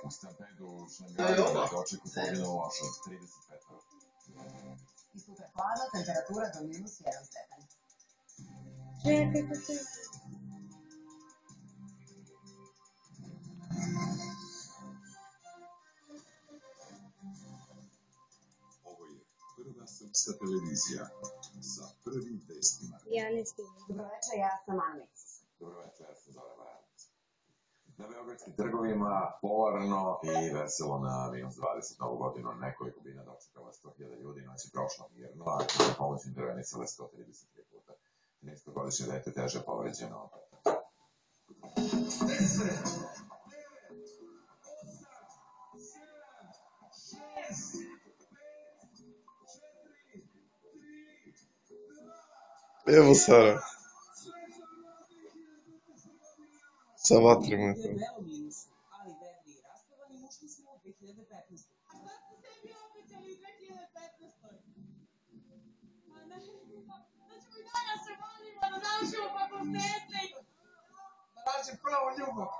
U Stampedu u Šanghaju na dočeku poginulo oko 35. I sutra hladna, temperatura do -1 stepen. Čekaj, pa to je... Ovo je prva srpska televizija sa prvim vestima. Ja ne stigam. Dobroveče, ja sam Ana Micis. Dobroveče, ja sam Zoran Varanić. Na beogradskim trgovima polarno i veselo na -20 novu godinu. Nekoliko bina dočekala 100.000 ljudi, noć je prošla mirno, a na pomoć intervenisale 133 puta. 13-godišnje dete teže povređeno. Evo Sara. Sa vatremetom. Ali vedri i rasplavani ušli smo u 2015. A šta ste sebi obećali u 2015? A ne, da ćemo i dalje se volimo, da završimo fakultete. Da nađem pravo ljubav.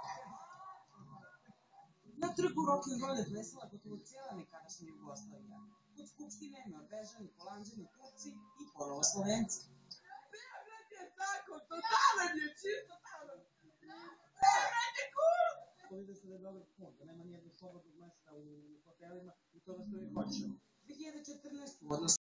Na trgu rock'n'roll je plesala gotovo cijela nekadašnja Jugoslavija. Kod Skupštine, Norvežani, Holanđani, Turci i ponovo Slovenci. Beograd je tako, totalan je, čisto talan. Beograd je cool! Povide se da je Beograd pun, da nema nijednog slobodnog mesta u hotelima i to da što mi hoćemo. 2014. u odnosu